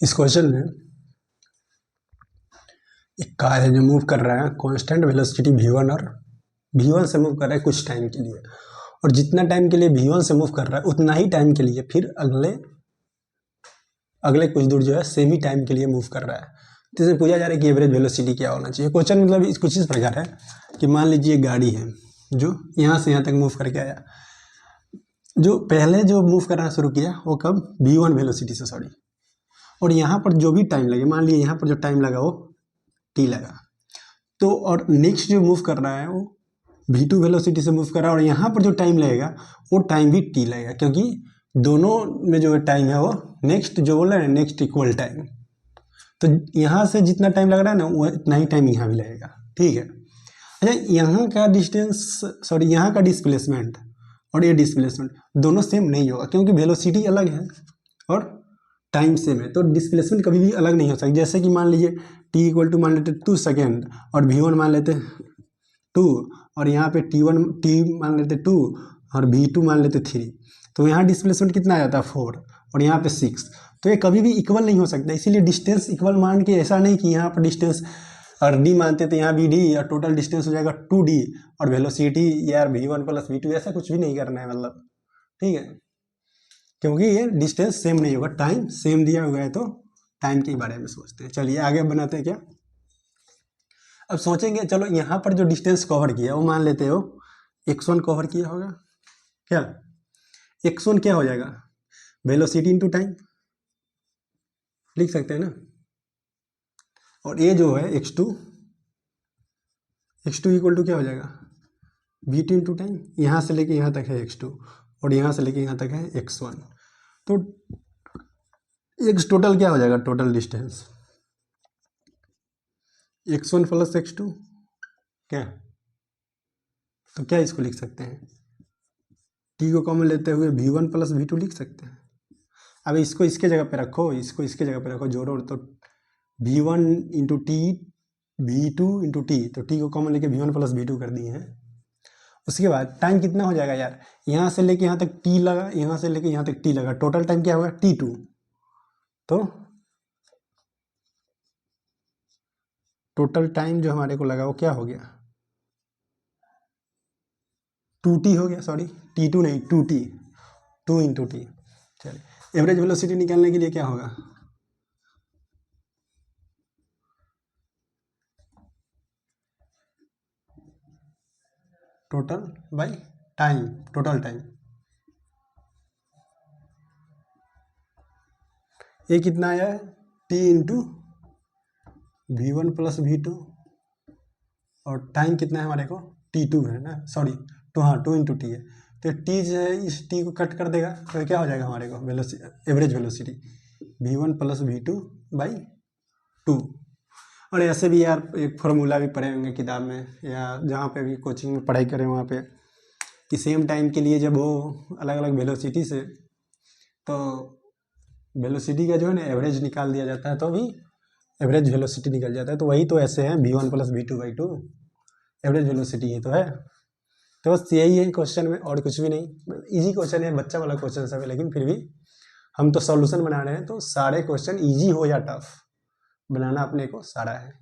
इस क्वेश्चन में एक कार है जो मूव कर रहा है कांस्टेंट वेलोसिटी v1 और v1 से मूव कर रहा है कुछ टाइम के लिए, और जितना टाइम के लिए v1 से मूव कर रहा है उतना ही टाइम के लिए फिर अगले कुछ दूर जो है सेम ही टाइम के लिए मूव कर रहा है। तो इसे पूछा जा रहा है कि एवरेज वेलोसिटी क्या होना चाहिए। क्वेश्चन मतलब कुछ इस प्रकार है कि मान लीजिए गाड़ी है जो यहाँ से यहाँ तक मूव करके आया, जो पहले जो मूव करना शुरू किया वो कब v1 वेलोसिटी से, सॉरी, और यहाँ पर जो भी टाइम लगे, मान लीजिए यहाँ पर जो टाइम लगा वो t लगा, तो और नेक्स्ट जो मूव कर रहा है वो v2 वेलोसिटी से मूव कर रहा है, और यहाँ पर जो टाइम लगेगा वो टाइम भी t लगेगा, क्योंकि दोनों में जो टाइम है वो नेक्स्ट जो बोल रहे हैं नेक्स्ट इक्वल टाइम, तो यहाँ से जितना टाइम लग रहा है ना वो इतना ही टाइम यहाँ भी लगेगा। ठीक है। अच्छा, यहाँ का डिस्टेंस, सॉरी, यहाँ का डिस्प्लेसमेंट और ये डिस्प्लेसमेंट दोनों सेम नहीं होगा, क्योंकि वेलोसिटी अलग है और टाइम सेम है, तो डिस्प्लेसमेंट कभी भी अलग नहीं हो सकता। जैसे कि मान लीजिए t इक्वल टू मान लेते 2 सेकेंड और v1 मान लेते 2, और यहाँ पे t मान लेते 2 और v2 मान लेते 3, तो यहाँ डिस्प्लेसमेंट कितना आ जाता है 4 और यहाँ पे 6, तो ये कभी भी इक्वल नहीं हो सकता। इसीलिए डिस्टेंस इक्वल मान के ऐसा नहीं कि यहाँ पर डिस्टेंस और d मानते तो यहाँ भी d और टोटल डिस्टेंस हो जाएगा 2d और वेलोसिटी यार v1 प्लस v2, ऐसा कुछ भी नहीं करना है मतलब। ठीक है, क्योंकि ये डिस्टेंस सेम नहीं होगा, टाइम सेम दिया हुआ है, तो टाइम के बारे में सोचते हैं। चलिए आगे बनाते हैं क्या। अब सोचेंगे, चलो यहाँ पर जो डिस्टेंस कवर किया वो मान लेते हो x1 कवर किया होगा, क्या x1 क्या हो जाएगा वेलोसिटी इनटू टाइम लिख सकते हैं ना, और ये जो है x2 इक्वल टू क्या हो जाएगा v2 इंटू टाइम, यहाँ से लेके यहाँ तक है x2 और यहाँ से लेके यहाँ तक है x1, तो x टोटल क्या हो जाएगा, total distance x1 plus x2 क्या, तो क्या इसको लिख सकते हैं, t को कॉमन लेते हुए v1 प्लस v2 लिख सकते हैं। अब इसको इसके जगह पे रखो, इसको इसके जगह पे रखो, जोड़ो, तो v1 into T v2 into T, तो t को कॉमन लेके v1 प्लस v2 कर दिए हैं। उसके बाद टाइम कितना हो जाएगा यार, यहाँ से लेके यहाँ तक t लगा, यहाँ से लेके यहाँ तक t लगा, टोटल टाइम क्या होगा t2, तो टोटल टाइम जो हमारे को लगा वो क्या हो गया 2t हो गया, सॉरी t2 नहीं 2t, 2 इंटू टी। चलिए एवरेज वेलोसिटी निकालने के लिए क्या होगा, total by time, total time, ये कितना आया है t into v1 plus v2, और टाइम कितना है हमारे को t2 है ना, सॉरी हाँ 2 इंटू टी है, तो t जो है इस t को कट कर देगा, तो क्या हो जाएगा हमारे को average velocity v1 plus v2 by 2। और ऐसे भी यार एक फॉर्मूला भी पढ़े होंगे किताब में या जहाँ पे भी कोचिंग में पढ़ाई करें वहाँ पे, कि सेम टाइम के लिए जब वो अलग अलग वेलोसिटी से, तो वेलोसिटी का जो है ना एवरेज निकाल दिया जाता है, तो भी एवरेज वेलोसिटी निकल जाता है। तो वही तो ऐसे है v1 plus v2 by 2 average velocity ही तो है। तो बस यही है क्वेश्चन में, और कुछ भी नहीं, इजी क्वेश्चन है, बच्चा वाला क्वेश्चन सब है, लेकिन फिर भी हम तो सॉल्यूशन बना रहे हैं, तो सारे क्वेश्चन इजी हो या टफ बनाना अपने को सारा है।